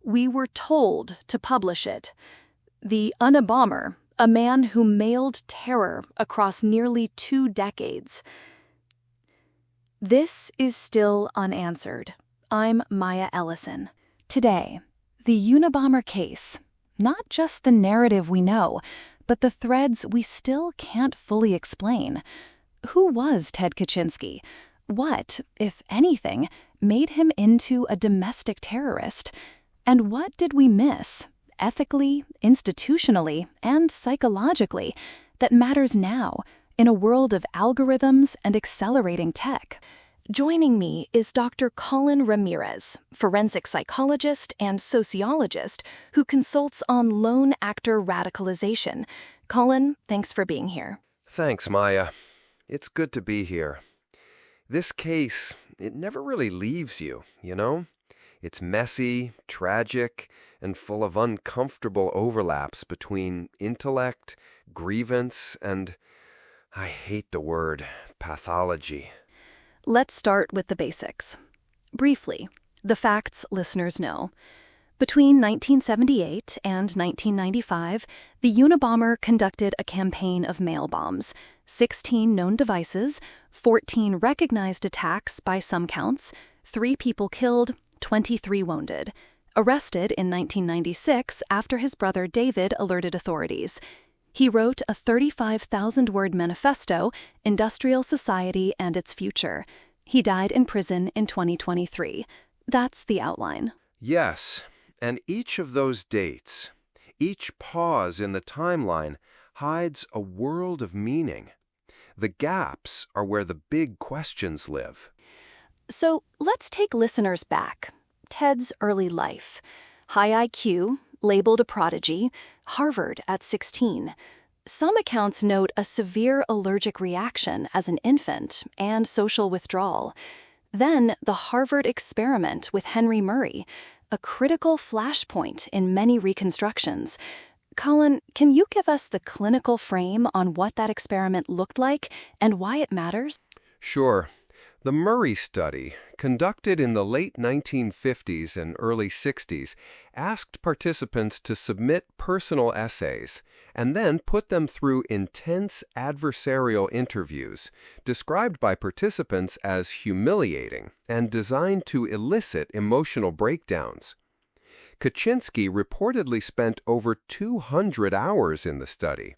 We were told to publish it. The Unabomber, a man who mailed terror across nearly 2 decades. This is still unanswered. I'm Maya Ellison. Today, the Unabomber case. Not just the narrative we know, but the threads we still can't fully explain. Who was Ted Kaczynski? What, if anything, made him into a domestic terrorist? And what did we miss, ethically, institutionally, and psychologically, that matters now in a world of algorithms and accelerating tech? Joining me is Dr. Colin Ramirez, forensic psychologist and sociologist who consults on lone actor radicalization. Colin, thanks for being here. Thanks, Maya. It's good to be here. This case, it never really leaves you, you know? It's messy, tragic, and full of uncomfortable overlaps between intellect, grievance, and, I hate the word, pathology. Let's start with the basics. Briefly, the facts listeners know. Between 1978 and 1995, the Unabomber conducted a campaign of mail bombs, 16 known devices, 14 recognized attacks by some counts, 3 people killed, 23 wounded. Arrested in 1996 after his brother David alerted authorities. He wrote a 35,000-word manifesto, Industrial Society and Its Future. He died in prison in 2023. That's the outline. Yes, and each of those dates, each pause in the timeline, hides a world of meaning. The gaps are where the big questions live. So let's take listeners back. Ted's early life. High IQ, labeled a prodigy, Harvard at 16. Some accounts note a severe allergic reaction as an infant and social withdrawal. Then the Harvard experiment with Henry Murray, a critical flashpoint in many reconstructions. Colin, can you give us the clinical frame on what that experiment looked like and why it matters? Sure. The Murray study, conducted in the late 1950s and early 60s, asked participants to submit personal essays and then put them through intense adversarial interviews, described by participants as humiliating and designed to elicit emotional breakdowns. Kaczynski reportedly spent over 200 hours in the study.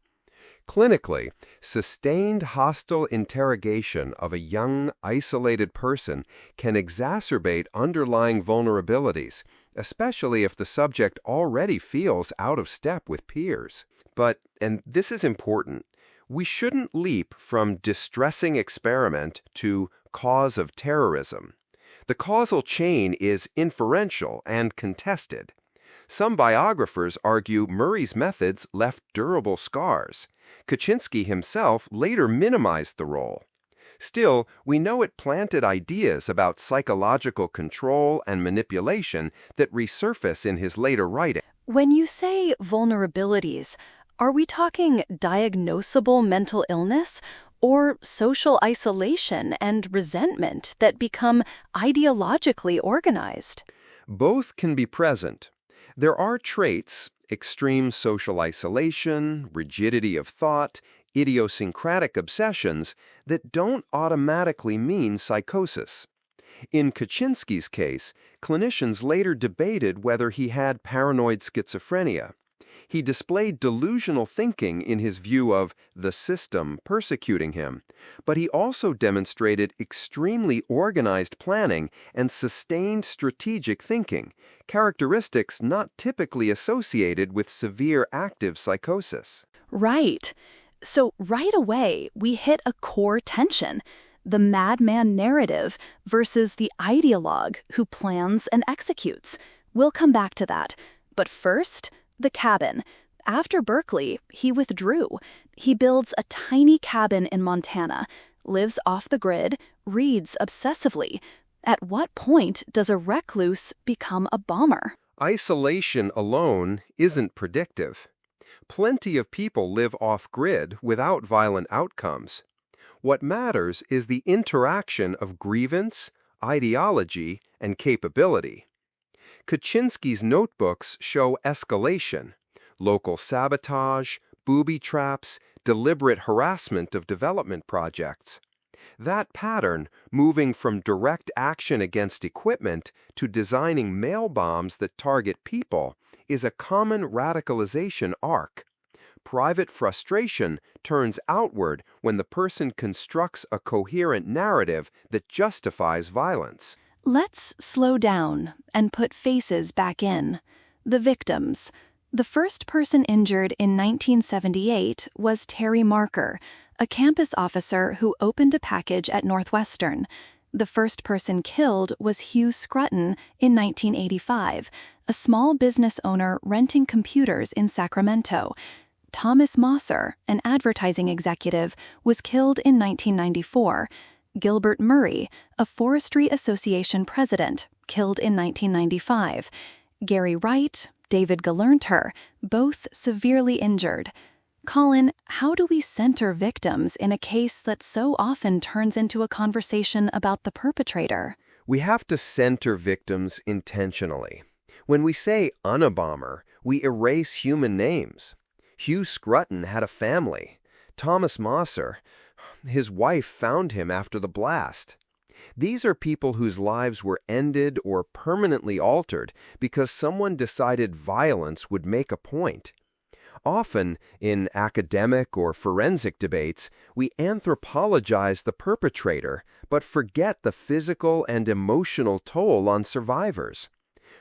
Clinically, sustained hostile interrogation of a young, isolated person can exacerbate underlying vulnerabilities, especially if the subject already feels out of step with peers. But, and this is important, we shouldn't leap from distressing experiment to cause of terrorism. The causal chain is inferential and contested. Some biographers argue Murray's methods left durable scars. Kaczynski himself later minimized the role. Still, we know it planted ideas about psychological control and manipulation that resurface in his later writing. When you say vulnerabilities, are we talking diagnosable mental illness or social isolation and resentment that become ideologically organized? Both can be present. There are traits, extreme social isolation, rigidity of thought, idiosyncratic obsessions, that don't automatically mean psychosis. In Kaczynski's case, clinicians later debated whether he had paranoid schizophrenia. He displayed delusional thinking in his view of the system persecuting him, but he also demonstrated extremely organized planning and sustained strategic thinking, characteristics not typically associated with severe active psychosis. Right. So right away, we hit a core tension. The madman narrative versus the ideologue who plans and executes. We'll come back to that. But first, the cabin. After Berkeley, he withdrew. He builds a tiny cabin in Montana, lives off the grid, reads obsessively. At what point does a recluse become a bomber? Isolation alone isn't predictive. Plenty of people live off-grid without violent outcomes. What matters is the interaction of grievance, ideology, and capability. Kaczynski's notebooks show escalation: local sabotage, booby traps, deliberate harassment of development projects. That pattern, moving from direct action against equipment to designing mail bombs that target people, is a common radicalization arc. Private frustration turns outward when the person constructs a coherent narrative that justifies violence. Let's slow down and put faces back in. The victims. The first person injured in 1978 was Terry Marker, a campus officer who opened a package at Northwestern. The first person killed was Hugh Scrutton in 1985, a small business owner renting computers in Sacramento. Thomas Mosser, an advertising executive, was killed in 1994. Gilbert Murray, a Forestry Association president, killed in 1995. Gary Wright, David Galernter, both severely injured. Colin, how do we center victims in a case that so often turns into a conversation about the perpetrator? We have to center victims intentionally. When we say Unabomber, we erase human names. Hugh Scrutton had a family. Thomas Mosser, his wife found him after the blast. These are people whose lives were ended or permanently altered because someone decided violence would make a point. Often, in academic or forensic debates, we anthropologize the perpetrator but forget the physical and emotional toll on survivors.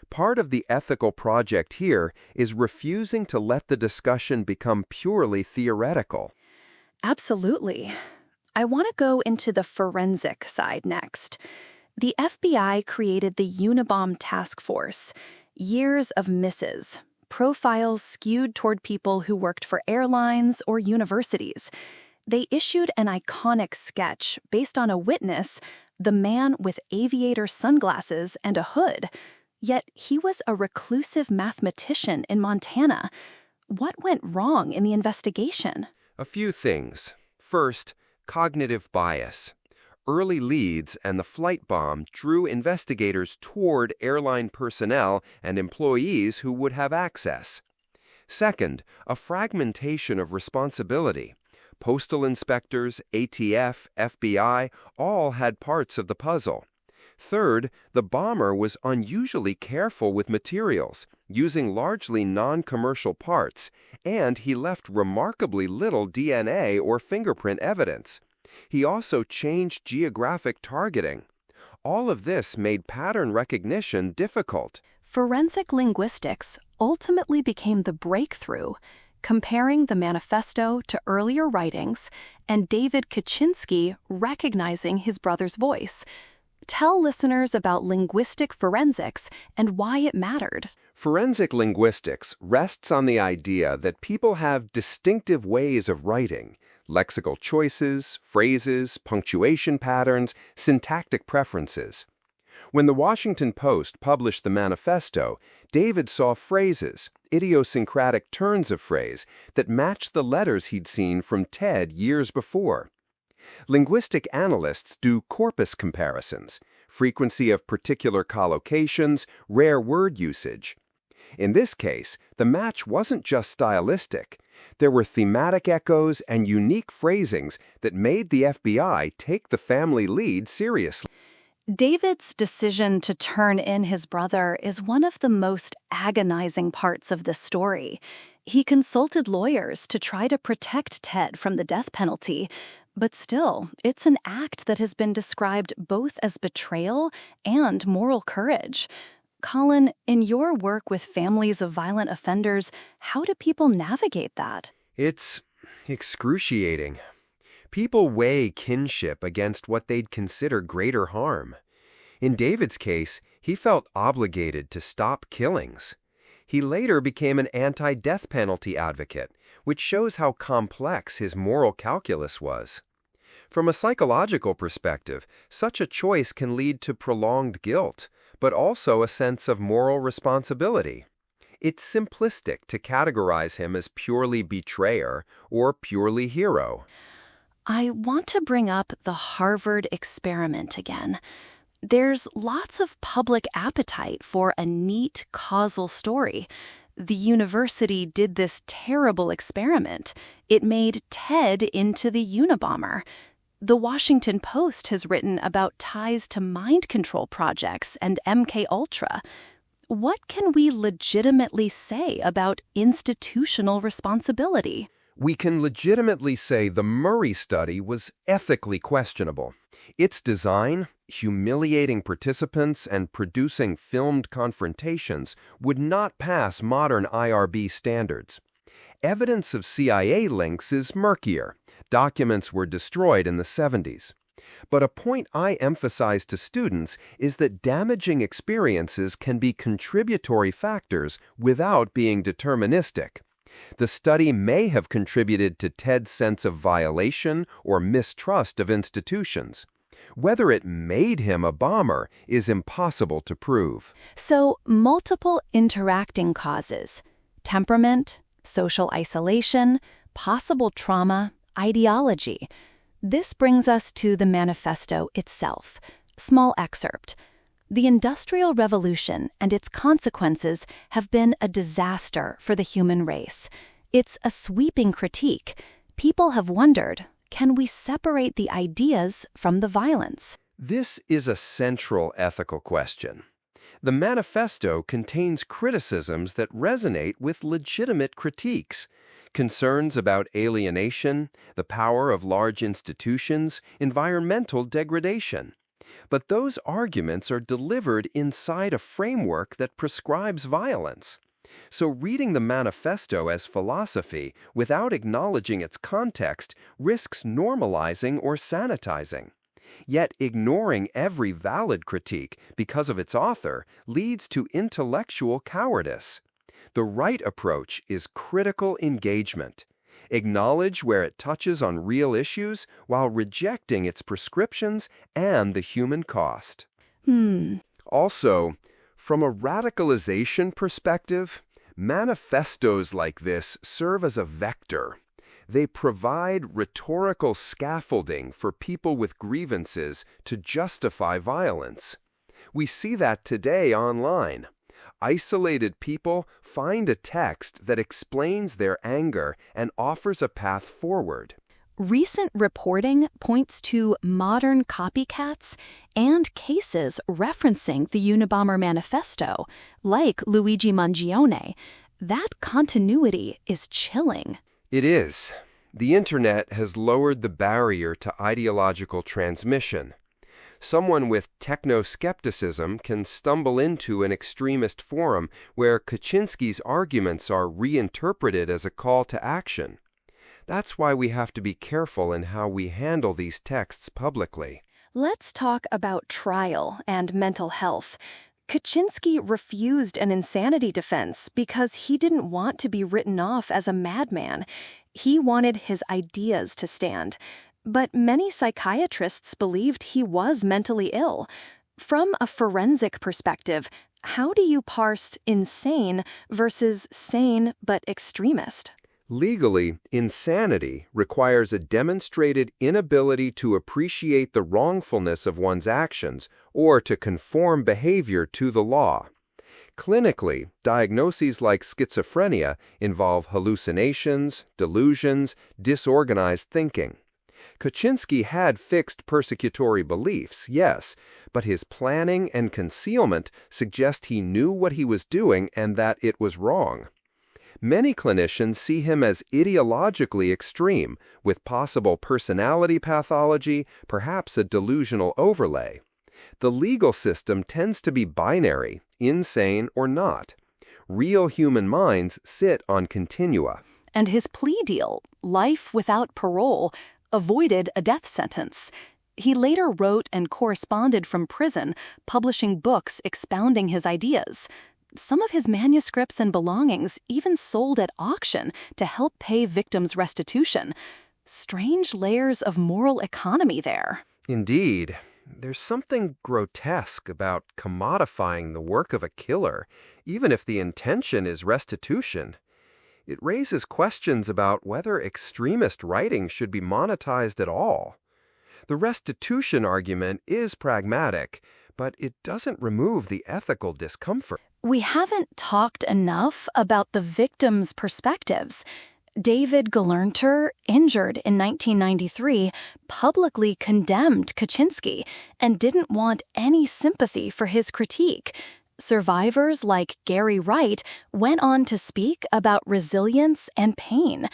Part of the ethical project here is refusing to let the discussion become purely theoretical. Absolutely. I want to go into the forensic side next. The FBI created the Unabomber task force. Years of misses. Profiles skewed toward people who worked for airlines or universities. They issued an iconic sketch based on a witness, the man with aviator sunglasses and a hood. Yet he was a reclusive mathematician in Montana. What went wrong in the investigation? A few things. First, cognitive bias. Early leads and the flight bomb drew investigators toward airline personnel and employees who would have access. Second, a fragmentation of responsibility. Postal inspectors, ATF, FBI, all had parts of the puzzle. Third, the bomber was unusually careful with materials, using largely non-commercial parts, and he left remarkably little DNA or fingerprint evidence. He also changed geographic targeting. All of this made pattern recognition difficult. Forensic linguistics ultimately became the breakthrough, comparing the manifesto to earlier writings and David Kaczynski recognizing his brother's voice. Tell listeners about linguistic forensics and why it mattered. Forensic linguistics rests on the idea that people have distinctive ways of writing, lexical choices, phrases, punctuation patterns, syntactic preferences. When the Washington Post published the manifesto, David saw phrases, idiosyncratic turns of phrase, that matched the letters he'd seen from Ted years before. Linguistic analysts do corpus comparisons, frequency of particular collocations, rare word usage. In this case, the match wasn't just stylistic. There were thematic echoes and unique phrasings that made the FBI take the family lead seriously. David's decision to turn in his brother is one of the most agonizing parts of this story. He consulted lawyers to try to protect Ted from the death penalty, but still, it's an act that has been described both as betrayal and moral courage. Colin, in your work with families of violent offenders, how do people navigate that? It's excruciating. People weigh kinship against what they'd consider greater harm. In David's case, he felt obligated to stop killings. He later became an anti-death penalty advocate, which shows how complex his moral calculus was. From a psychological perspective, such a choice can lead to prolonged guilt, but also a sense of moral responsibility. It's simplistic to categorize him as purely betrayer or purely hero. I want to bring up the Harvard experiment again. There's lots of public appetite for a neat causal story. The university did this terrible experiment. It made Ted into the Unabomber. The Washington Post has written about ties to mind control projects and MK Ultra. What can we legitimately say about institutional responsibility? We can legitimately say the Murray study was ethically questionable. Its design, humiliating participants and producing filmed confrontations, would not pass modern IRB standards. Evidence of CIA links is murkier. Documents were destroyed in the 70s. But a point I emphasize to students is that damaging experiences can be contributory factors without being deterministic. The study may have contributed to Ted's sense of violation or mistrust of institutions. Whether it made him a bomber is impossible to prove. So, multiple interacting causes: temperament, social isolation, possible trauma, ideology. This brings us to the manifesto itself. Small excerpt. The Industrial Revolution and its consequences have been a disaster for the human race. It's a sweeping critique. People have wondered, can we separate the ideas from the violence? This is a central ethical question. The manifesto contains criticisms that resonate with legitimate critiques. Concerns about alienation, the power of large institutions, environmental degradation. But those arguments are delivered inside a framework that prescribes violence. So reading the manifesto as philosophy without acknowledging its context risks normalizing or sanitizing. Yet ignoring every valid critique because of its author leads to intellectual cowardice. The right approach is critical engagement. Acknowledge where it touches on real issues while rejecting its prescriptions and the human cost. Also, from a radicalization perspective, manifestos like this serve as a vector. They provide rhetorical scaffolding for people with grievances to justify violence. We see that today online. Isolated people find a text that explains their anger and offers a path forward. Recent reporting points to modern copycats and cases referencing the Unabomber manifesto, like Luigi Mangione. That continuity is chilling. It is. The internet has lowered the barrier to ideological transmission. Someone with techno-skepticism can stumble into an extremist forum where Kaczynski's arguments are reinterpreted as a call to action. That's why we have to be careful in how we handle these texts publicly. Let's talk about trial and mental health. Kaczynski refused an insanity defense because he didn't want to be written off as a madman. He wanted his ideas to stand. But many psychiatrists believed he was mentally ill. From a forensic perspective, how do you parse insane versus sane but extremist? Legally, insanity requires a demonstrated inability to appreciate the wrongfulness of one's actions or to conform behavior to the law. Clinically, diagnoses like schizophrenia involve hallucinations, delusions, disorganized thinking. Kaczynski had fixed persecutory beliefs, yes, but his planning and concealment suggest he knew what he was doing and that it was wrong. Many clinicians see him as ideologically extreme, with possible personality pathology, perhaps a delusional overlay. The legal system tends to be binary, insane or not. Real human minds sit on continua. And his plea deal, life without parole, avoided a death sentence. He later wrote and corresponded from prison, publishing books expounding his ideas. Some of his manuscripts and belongings even sold at auction to help pay victims' restitution. Strange layers of moral economy there. Indeed. There's something grotesque about commodifying the work of a killer, even if the intention is restitution. It raises questions about whether extremist writing should be monetized at all. The restitution argument is pragmatic, but it doesn't remove the ethical discomfort. We haven't talked enough about the victims' perspectives. David Gelernter, injured in 1993, publicly condemned Kaczynski and didn't want any sympathy for his critique. Survivors like Gary Wright went on to speak about resilience and pain.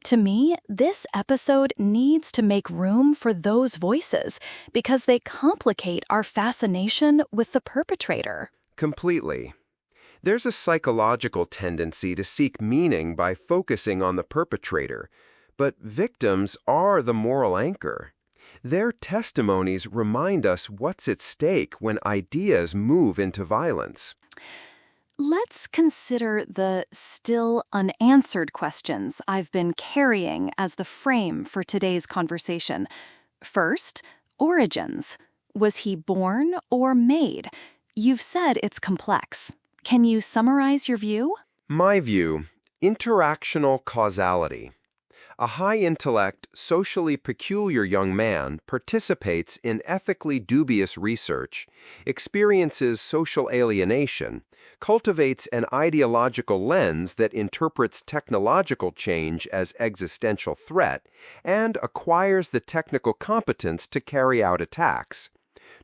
To me, this episode needs to make room for those voices because they complicate our fascination with the perpetrator. Completely. There's a psychological tendency to seek meaning by focusing on the perpetrator, but victims are the moral anchor. Their testimonies remind us what's at stake when ideas move into violence. Let's consider the still unanswered questions I've been carrying as the frame for today's conversation. First, origins. Was he born or made? You've said it's complex. Can you summarize your view? My view, interactional causality. A high-intellect, socially peculiar young man participates in ethically dubious research, experiences social alienation, cultivates an ideological lens that interprets technological change as existential threat, and acquires the technical competence to carry out attacks.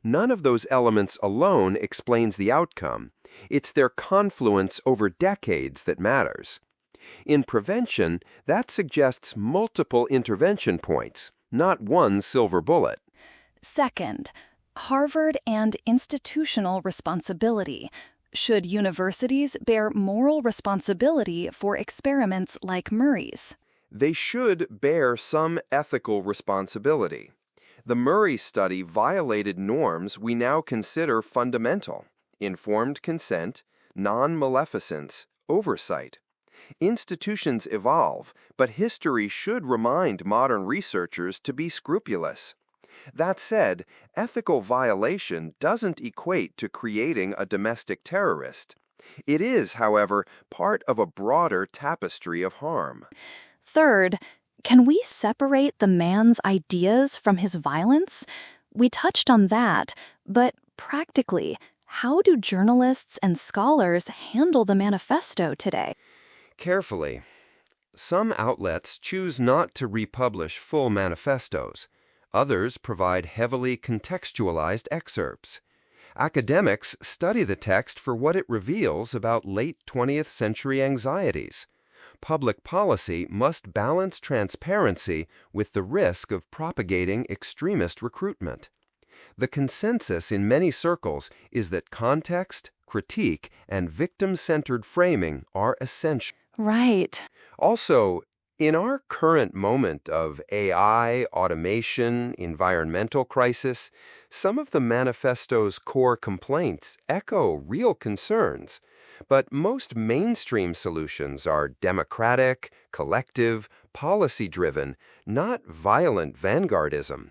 None of those elements alone explains the outcome. It's their confluence over decades that matters. In prevention, that suggests multiple intervention points, not one silver bullet. Second, Harvard and institutional responsibility. Should universities bear moral responsibility for experiments like Murray's? They should bear some ethical responsibility. The Murray study violated norms we now consider fundamental: informed consent, non-maleficence, oversight. Institutions evolve, but history should remind modern researchers to be scrupulous. That said, ethical violation doesn't equate to creating a domestic terrorist. It is, however, part of a broader tapestry of harm. Third, can we separate the man's ideas from his violence? We touched on that, but practically, how do journalists and scholars handle the manifesto today? Carefully. Some outlets choose not to republish full manifestos. Others provide heavily contextualized excerpts. Academics study the text for what it reveals about late 20th century anxieties. Public policy must balance transparency with the risk of propagating extremist recruitment. The consensus in many circles is that context, critique, and victim-centered framing are essential. Right. Also, in our current moment of AI, automation, environmental crisis, some of the manifesto's core complaints echo real concerns. But most mainstream solutions are democratic, collective, policy-driven, not violent vanguardism.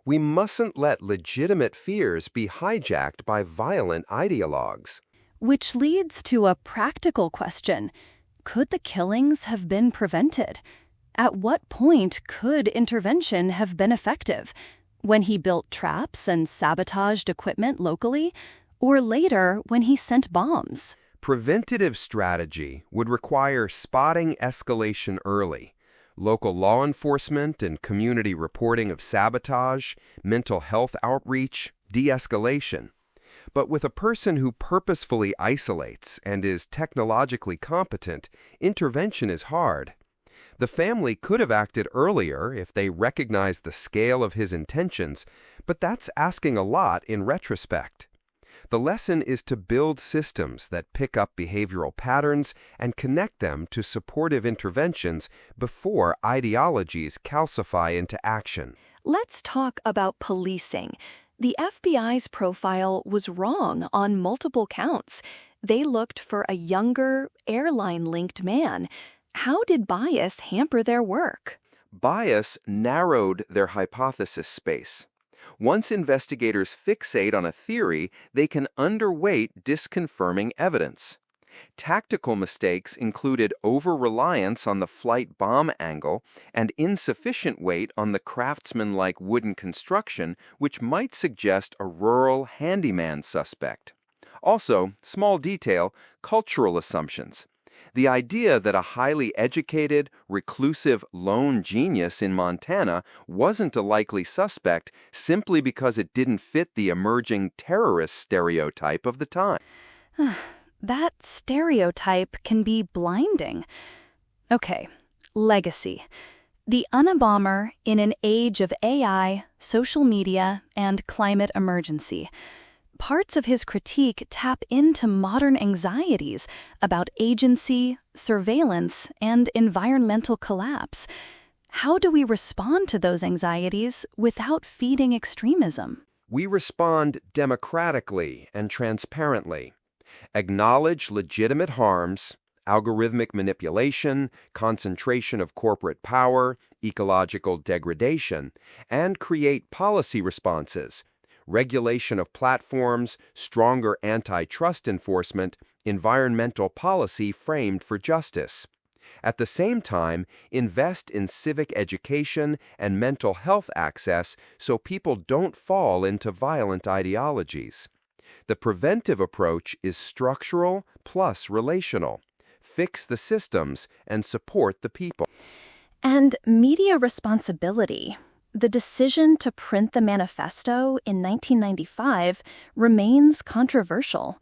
We mustn't let legitimate fears be hijacked by violent ideologues. Which leads to a practical question. Could the killings have been prevented? At what point could intervention have been effective? When he built traps and sabotaged equipment locally? Or later when he sent bombs? Preventative strategy would require spotting escalation early. Local law enforcement and community reporting of sabotage, mental health outreach, de-escalation. But with a person who purposefully isolates and is technologically competent, intervention is hard. The family could have acted earlier if they recognized the scale of his intentions, but that's asking a lot in retrospect. The lesson is to build systems that pick up behavioral patterns and connect them to supportive interventions before ideologies calcify into action. Let's talk about policing. The FBI's profile was wrong on multiple counts. They looked for a younger, airline-linked man. How did bias hamper their work? Bias narrowed their hypothesis space. Once investigators fixate on a theory, they can underweight disconfirming evidence. Tactical mistakes included over-reliance on the flight bomb angle and insufficient weight on the craftsman-like wooden construction, which might suggest a rural handyman suspect. Also, small detail, cultural assumptions. The idea that a highly educated, reclusive lone genius in Montana wasn't a likely suspect simply because it didn't fit the emerging terrorist stereotype of the time. That stereotype can be blinding. Okay, legacy. The Unabomber in an age of AI, social media, and climate emergency. Parts of his critique tap into modern anxieties about agency, surveillance, and environmental collapse. How do we respond to those anxieties without feeding extremism? We respond democratically and transparently. Acknowledge legitimate harms, algorithmic manipulation, concentration of corporate power, ecological degradation, and create policy responses. Regulation of platforms, stronger antitrust enforcement, environmental policy framed for justice. At the same time, invest in civic education and mental health access so people don't fall into violent ideologies. The preventive approach is structural plus relational. Fix the systems and support the people. And media responsibility. The decision to print the manifesto in 1995 remains controversial.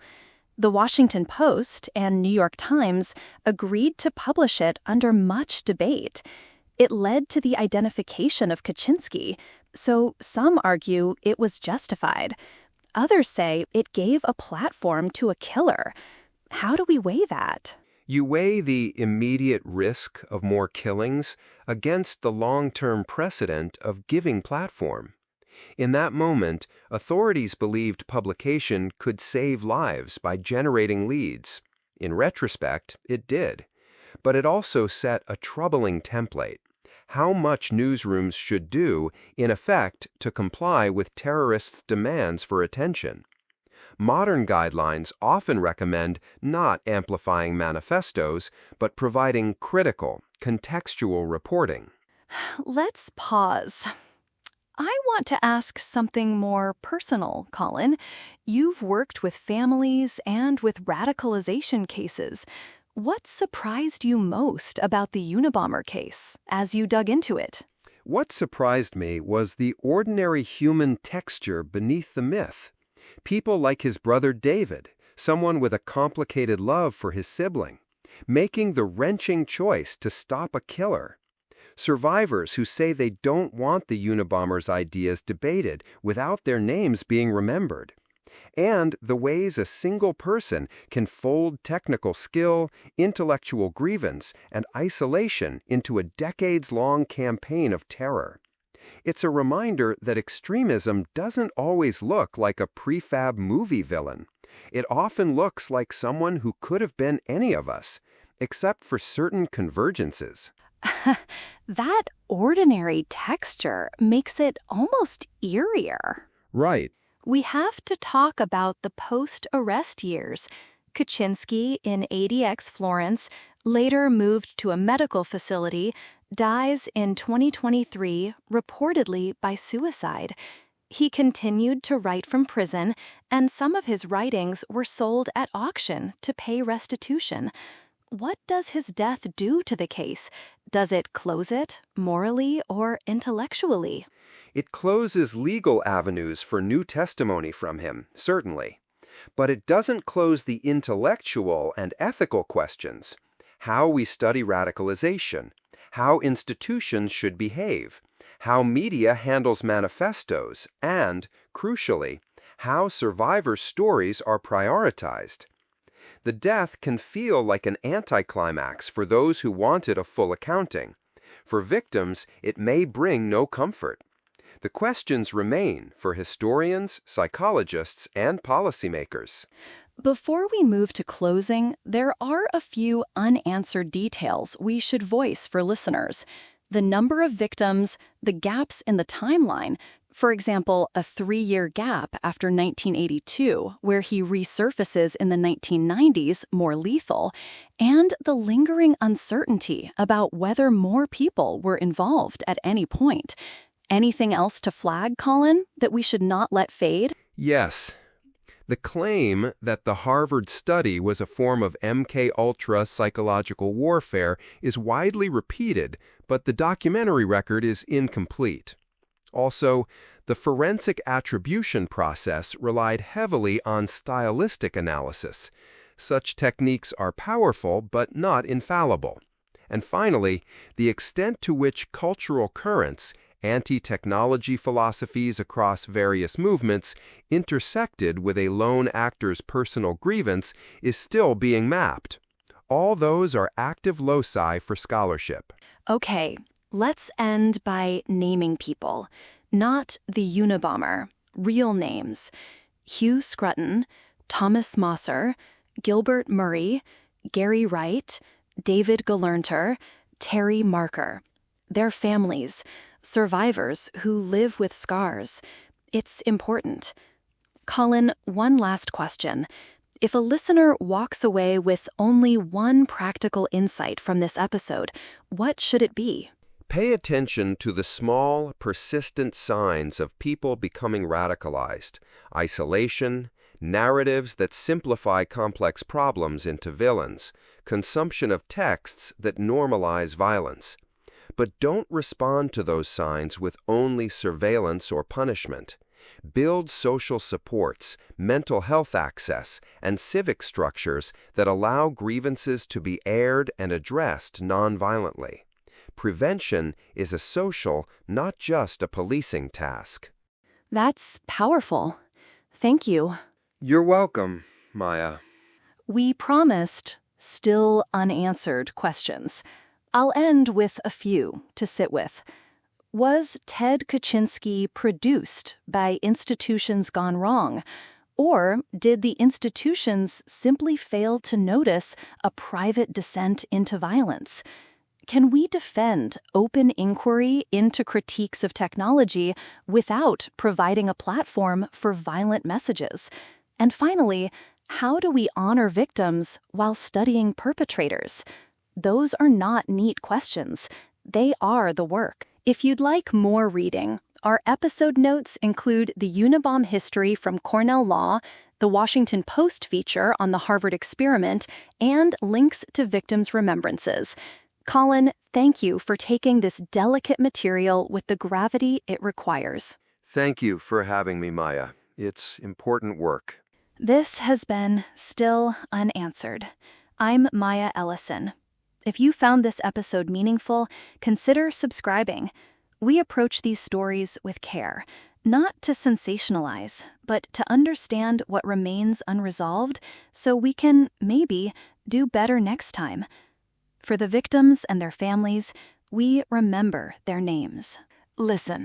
The Washington Post and New York Times agreed to publish it under much debate. It led to the identification of Kaczynski, so some argue it was justified. Others say it gave a platform to a killer. How do we weigh that? You weigh the immediate risk of more killings against the long-term precedent of giving platform. In that moment, authorities believed publication could save lives by generating leads. In retrospect, it did. But it also set a troubling template: how much newsrooms should do, in effect, to comply with terrorists' demands for attention. Modern guidelines often recommend not amplifying manifestos, but providing critical, contextual reporting. Let's pause. I want to ask something more personal, Colin. You've worked with families and with radicalization cases. What surprised you most about the Unabomber case as you dug into it? What surprised me was the ordinary human texture beneath the myth. People like his brother David, someone with a complicated love for his sibling, making the wrenching choice to stop a killer. Survivors who say they don't want the Unabomber's ideas debated without their names being remembered. And the ways a single person can fold technical skill, intellectual grievance, and isolation into a decades-long campaign of terror. It's a reminder that extremism doesn't always look like a prefab movie villain. It often looks like someone who could have been any of us, except for certain convergences. That ordinary texture makes it almost eerier. Right. We have to talk about the post-arrest years. Kaczynski in ADX Florence, later moved to a medical facility, dies in 2023, reportedly by suicide. He continued to write from prison, and some of his writings were sold at auction to pay restitution. What does his death do to the case? Does it close it, morally or intellectually? It closes legal avenues for new testimony from him, certainly. But it doesn't close the intellectual and ethical questions: how we study radicalization, how institutions should behave, how media handles manifestos, and, crucially, how survivor stories are prioritized. The death can feel like an anticlimax for those who wanted a full accounting. For victims, it may bring no comfort. The questions remain for historians, psychologists, and policymakers. Before we move to closing, there are a few unanswered details we should voice for listeners. The number of victims, the gaps in the timeline. For example, a 3-year gap after 1982, where he resurfaces in the 1990s more lethal, and the lingering uncertainty about whether more people were involved at any point. Anything else to flag, Colin, that we should not let fade? Yes. The claim that the Harvard study was a form of MK-Ultra psychological warfare is widely repeated, but the documentary record is incomplete. Also, the forensic attribution process relied heavily on stylistic analysis. Such techniques are powerful but not infallible. And finally, the extent to which cultural currents, anti-technology philosophies across various movements, intersected with a lone actor's personal grievance is still being mapped. All those are active loci for scholarship. Okay, let's end by naming people. Not the Unabomber, real names. Hugh Scrutton, Thomas Mosser, Gilbert Murray, Gary Wright, David Galernter, Terry Marker. Their families, survivors who live with scars. It's important. Colin, one last question. If a listener walks away with only one practical insight from this episode, what should it be? Pay attention to the small, persistent signs of people becoming radicalized: isolation, narratives that simplify complex problems into villains, consumption of texts that normalize violence. But don't respond to those signs with only surveillance or punishment. Build social supports, mental health access, and civic structures that allow grievances to be aired and addressed nonviolently. Prevention is a social, not just a policing task. That's powerful. Thank you. You're welcome, Maya. We promised still unanswered questions. I'll end with a few to sit with. Was Ted Kaczynski produced by institutions gone wrong? Or did the institutions simply fail to notice a private descent into violence? Can we defend open inquiry into critiques of technology without providing a platform for violent messages? And finally, how do we honor victims while studying perpetrators? Those are not neat questions. They are the work. If you'd like more reading, our episode notes include the Unabomber history from Cornell Law, the Washington Post feature on the Harvard experiment, and links to victims' remembrances. Colin, thank you for taking this delicate material with the gravity it requires. Thank you for having me, Maya. It's important work. This has been Still Unanswered. I'm Maya Ellison. If you found this episode meaningful, consider subscribing. We approach these stories with care, not to sensationalize, but to understand what remains unresolved so we can, maybe, do better next time. For the victims and their families, we remember their names. Listen,